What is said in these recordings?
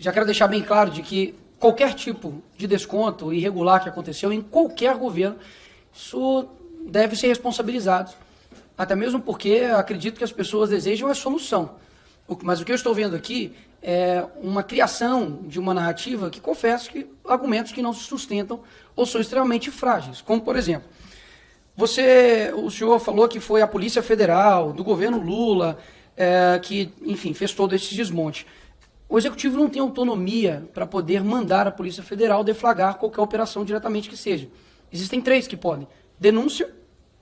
já quero deixar bem claro de que qualquer tipo de desconto irregular que aconteceu em qualquer governo, isso deve ser responsabilizado. Até mesmo porque acredito que as pessoas desejam a solução. Mas o que eu estou vendo aqui é uma criação de uma narrativa que confesso que argumentos que não se sustentam ou são extremamente frágeis. Como, por exemplo, o senhor falou que foi a Polícia Federal, do governo Lula, que, enfim, fez todo esse desmonte. O Executivo não tem autonomia para poder mandar a Polícia Federal deflagrar qualquer operação diretamente que seja. Existem 3 que podem: denúncia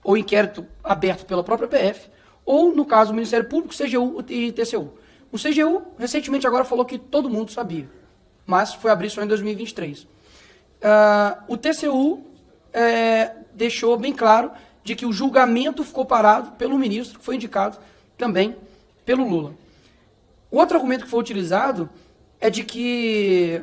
ou inquérito aberto pela própria PF, ou, no caso, o Ministério Público, CGU e TCU. O CGU, recentemente, agora falou que todo mundo sabia, mas foi abrir só em 2023. O TCU deixou bem claro de que o julgamento ficou parado pelo ministro, que foi indicado também pelo Lula. O outro argumento que foi utilizado é de que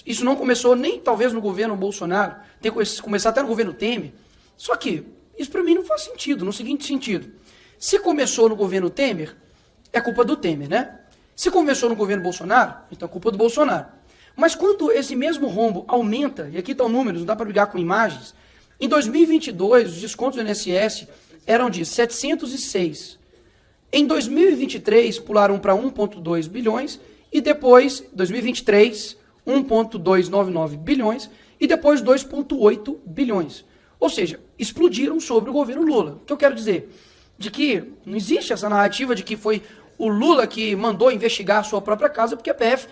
isso não começou nem talvez no governo Bolsonaro, tem que começar até no governo Temer. Só que isso para mim não faz sentido, no seguinte sentido: se começou no governo Temer, é culpa do Temer, né? Se começou no governo Bolsonaro, então é culpa do Bolsonaro. Mas quando esse mesmo rombo aumenta, e aqui estão números, não dá para brigar com imagens, em 2022 os descontos do INSS eram de 706. Em 2023 pularam para 1,2 bilhões e depois, 2023, 1,299 bilhões e depois 2,8 bilhões. Ou seja, explodiram sobre o governo Lula. O que eu quero dizer? De que não existe essa narrativa de que foi o Lula que mandou investigar a sua própria casa, porque a PF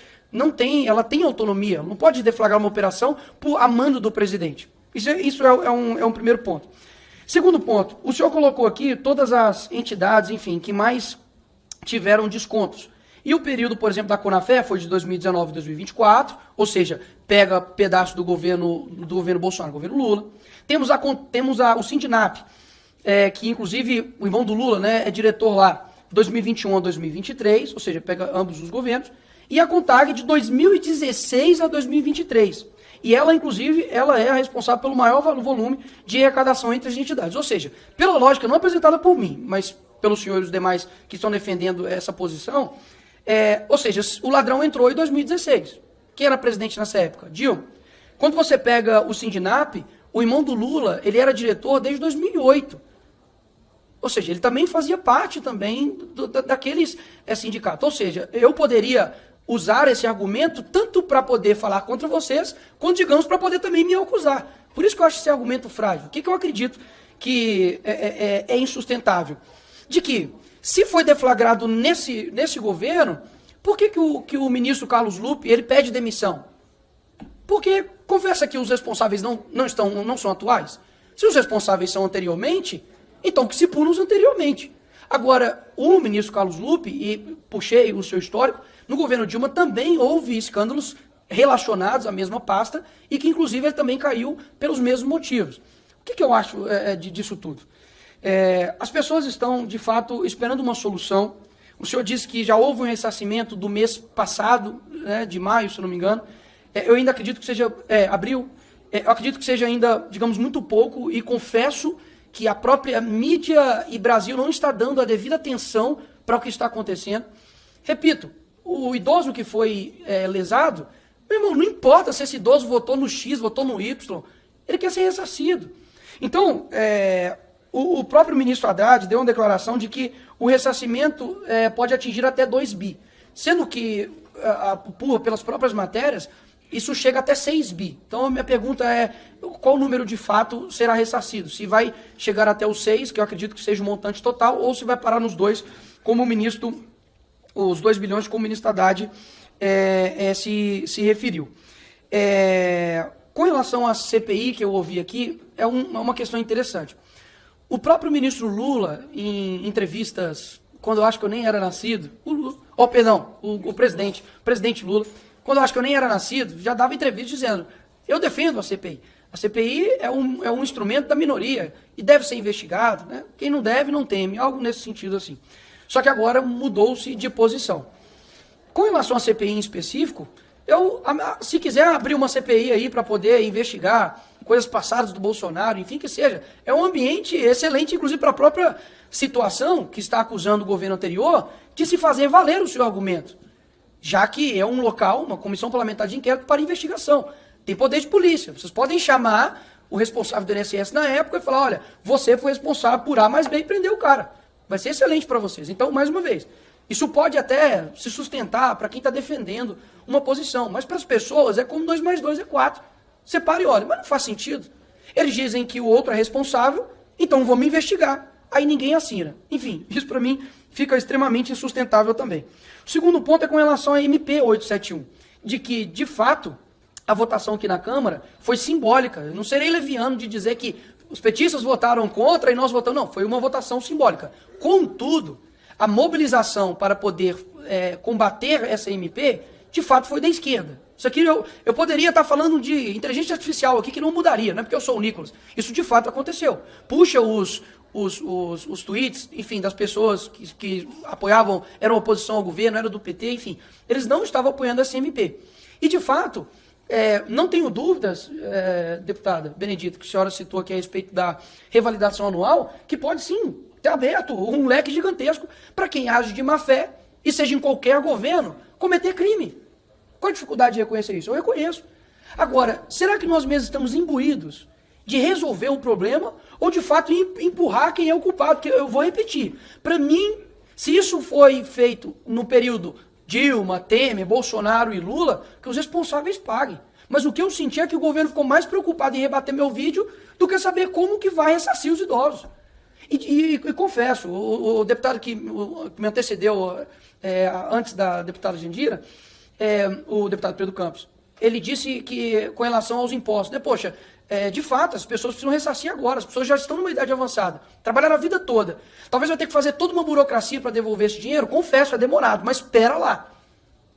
ela tem autonomia, não pode deflagrar uma operação por amando do presidente. Isso é um primeiro ponto. Segundo ponto, o senhor colocou aqui todas as entidades, enfim, que mais tiveram descontos. E o período, por exemplo, da Conafé foi de 2019 a 2024, ou seja, pega pedaço do governo Bolsonaro, governo Lula. Temos o Sindinap, que inclusive o irmão do Lula, né, é diretor lá, 2021 a 2023, ou seja, pega ambos os governos. E a CONTAG de 2016 a 2023. E ela, inclusive, ela é a responsável pelo maior volume de arrecadação entre as entidades. Ou seja, pela lógica não apresentada por mim, mas pelos senhores e os demais que estão defendendo essa posição, ou seja, o ladrão entrou em 2016. Quem era presidente nessa época? Dilma. Quando você pega o Sindinap, o irmão do Lula, ele era diretor desde 2008. Ou seja, ele também fazia parte também daqueles sindicatos. Ou seja, eu poderia usar esse argumento tanto para poder falar contra vocês, quanto, digamos, para poder também me acusar. Por isso que eu acho esse argumento frágil. O que eu acredito que é insustentável? De que, se foi deflagrado nesse governo, por que o ministro Carlos Lupe ele pede demissão? Porque confessa que os responsáveis não são atuais. Se os responsáveis são anteriormente, então que se pulam os anteriormente. Agora, o ministro Carlos Lupe, e puxei o seu histórico, no governo Dilma também houve escândalos relacionados à mesma pasta e que, inclusive, ele também caiu pelos mesmos motivos. O que eu acho disso tudo? As pessoas estão, de fato, esperando uma solução. O senhor disse que já houve um ressarcimento do mês passado, né, de maio, se não me engano. Eu ainda acredito que seja abril. Eu acredito que seja ainda, digamos, muito pouco e confesso que a própria mídia e Brasil não está dando a devida atenção para o que está acontecendo. Repito, o idoso que foi lesado, meu irmão, não importa se esse idoso votou no X, votou no Y, ele quer ser ressarcido. Então, o próprio ministro Haddad deu uma declaração de que o ressarcimento pode atingir até 2 bi, sendo que, pelas próprias matérias, isso chega até 6 bi. Então, a minha pergunta é, qual número de fato será ressarcido? Se vai chegar até os 6, que eu acredito que seja o montante total, ou se vai parar nos 2, como o ministro, os 2 bilhões, como o ministro Haddad se referiu. Com relação à CPI que eu ouvi aqui, é uma questão interessante. O próprio ministro Lula, em entrevistas, quando eu acho que eu nem era nascido, o presidente Lula, quando eu acho que eu nem era nascido, já dava entrevista dizendo, eu defendo a CPI. A CPI é um instrumento da minoria e deve ser investigado, né? Quem não deve, não teme, algo nesse sentido assim. Só que agora mudou-se de posição. Com relação à CPI em específico, se quiser abrir uma CPI aí para poder investigar coisas passadas do Bolsonaro, enfim, que seja, é um ambiente excelente, inclusive para a própria situação que está acusando o governo anterior de se fazer valer o seu argumento. já que é um local, uma comissão parlamentar de inquérito para investigação. Tem poder de polícia. Vocês podem chamar o responsável do INSS na época e falar, olha, você foi responsável por A mais B e prender o cara. Vai ser excelente para vocês. Então, mais uma vez, isso pode até se sustentar para quem está defendendo uma posição, mas para as pessoas é como 2 mais 2 é 4. Separe e olha, mas não faz sentido. Eles dizem que o outro é responsável, então vamos investigar. Aí ninguém assina. Enfim, isso para mim fica extremamente insustentável também. O segundo ponto é com relação à MP 871, de que, de fato, a votação aqui na Câmara foi simbólica. Eu não serei leviano de dizer que os petistas votaram contra e nós votamos. Não, foi uma votação simbólica. Contudo, a mobilização para poder combater essa MP, de fato, foi da esquerda. Isso aqui eu poderia estar falando de inteligência artificial aqui que não mudaria, não é porque eu sou o Nicolas. Isso de fato aconteceu. Puxa os tweets, enfim, das pessoas que apoiavam, eram oposição ao governo, era do PT, enfim. Eles não estavam apoiando essa MP. E, de fato, não tenho dúvidas, deputada Benedita, que a senhora citou aqui a respeito da revalidação anual, que pode sim ter aberto um leque gigantesco para quem age de má fé e seja em qualquer governo, cometer crime. Qual a dificuldade de reconhecer isso? Eu reconheço. Agora, será que nós mesmos estamos imbuídos de resolver o problema ou, de fato, empurrar quem é o culpado? Porque eu vou repetir. Para mim, se isso foi feito no período Dilma, Temer, Bolsonaro e Lula, que os responsáveis paguem. Mas o que eu senti é que o governo ficou mais preocupado em rebater meu vídeo do que saber como que vai ressarcir os idosos. E confesso, o deputado que me antecedeu antes da deputada Jandira, o deputado Pedro Campos, ele disse que, com relação aos impostos, né, poxa, de fato, as pessoas precisam ressarcir agora, as pessoas já estão numa idade avançada, trabalharam a vida toda. Talvez vai ter que fazer toda uma burocracia para devolver esse dinheiro, confesso, é demorado, mas espera lá.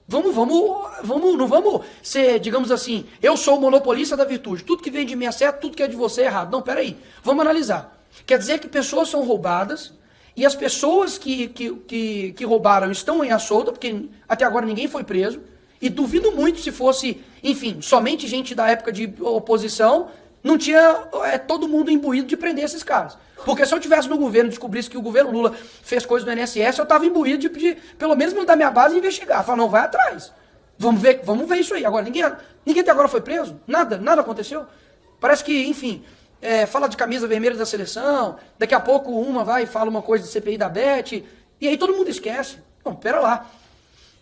Não vamos ser, digamos assim, eu sou o monopolista da virtude, tudo que vem de mim é certo, tudo que é de você é errado. Não, peraí, vamos analisar. Quer dizer que pessoas são roubadas e as pessoas que roubaram estão em solta, porque até agora ninguém foi preso, e duvido muito se fosse, enfim, somente gente da época de oposição, não tinha todo mundo imbuído de prender esses caras. Porque se eu tivesse no governo e descobrisse que o governo Lula fez coisa no INSS, eu estava imbuído de pedir, pelo menos mandar minha base investigar. Falar, não, vai atrás. Vamos ver isso aí. Agora, ninguém até agora foi preso? Nada aconteceu? Parece que, enfim, fala de camisa vermelha da seleção, daqui a pouco uma vai e fala uma coisa de CPI da Beth, e aí todo mundo esquece. Não, pera lá.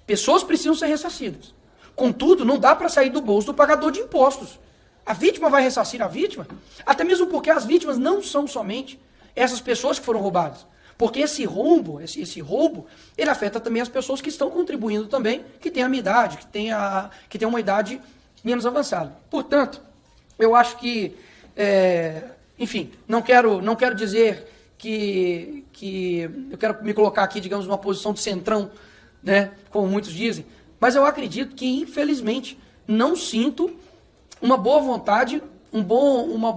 Pessoas precisam ser ressarcidas. Contudo, não dá para sair do bolso do pagador de impostos. A vítima vai ressarcir a vítima, até mesmo porque as vítimas não são somente essas pessoas que foram roubadas. Porque esse roubo, ele afeta também as pessoas que estão contribuindo também, que têm a minha idade, que têm uma idade menos avançada. Portanto, eu acho que, enfim, não quero dizer que eu quero me colocar aqui, digamos, numa posição de centrão, né, como muitos dizem, mas eu acredito que, infelizmente, não sinto uma boa vontade, uma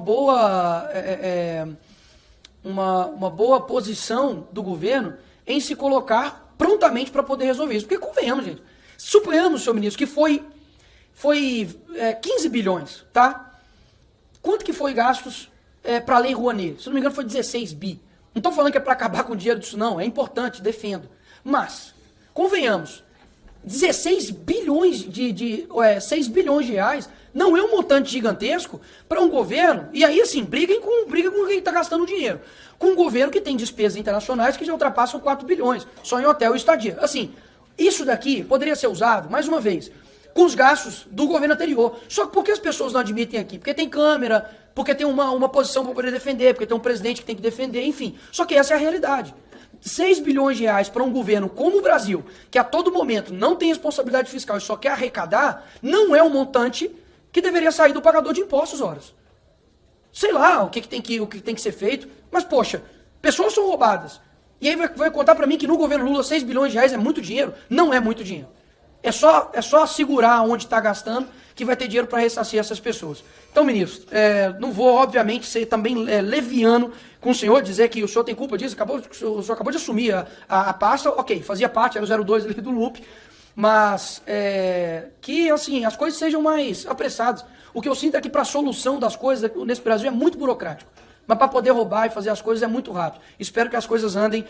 boa posição do governo em se colocar prontamente para poder resolver isso. Porque convenhamos, gente, suponhamos, senhor ministro, que foi 15 bilhões, tá? Quanto que foi gastos para a Lei Rouanet? Se não me engano, foi 16 bi. Não estou falando que é para acabar com o dinheiro disso, não. É importante, defendo. Mas, convenhamos, 16 bilhões 6 bilhões de reais não é um montante gigantesco para um governo, e aí assim, briga com quem está gastando dinheiro, com um governo que tem despesas internacionais que já ultrapassam 4 bilhões, só em hotel e estadia. Assim, isso daqui poderia ser usado, mais uma vez, com os gastos do governo anterior. Só que por que as pessoas não admitem aqui? Porque tem câmera, porque tem uma posição para poder defender, porque tem um presidente que tem que defender, enfim. Só que essa é a realidade. 6 bilhões de reais para um governo como o Brasil, que a todo momento não tem responsabilidade fiscal e só quer arrecadar, não é um montante que deveria sair do pagador de impostos, horas. Sei lá o que tem que ser feito, mas, poxa, pessoas são roubadas. E aí vai contar para mim que no governo Lula 6 bilhões de reais é muito dinheiro? Não é muito dinheiro. É só segurar onde está gastando que vai ter dinheiro para ressarcir essas pessoas. Então, ministro, não vou, obviamente, ser também leviano com o senhor, dizer que o senhor tem culpa disso, o senhor acabou de assumir a pasta, ok, fazia parte, era o 02 ali do LUP, mas que, assim, as coisas sejam mais apressadas. O que eu sinto é que para a solução das coisas nesse Brasil é muito burocrático. Mas para poder roubar e fazer as coisas é muito rápido. Espero que as coisas andem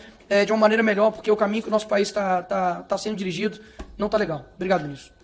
de uma maneira melhor, porque o caminho que o nosso país está sendo dirigido não está legal. Obrigado, ministro.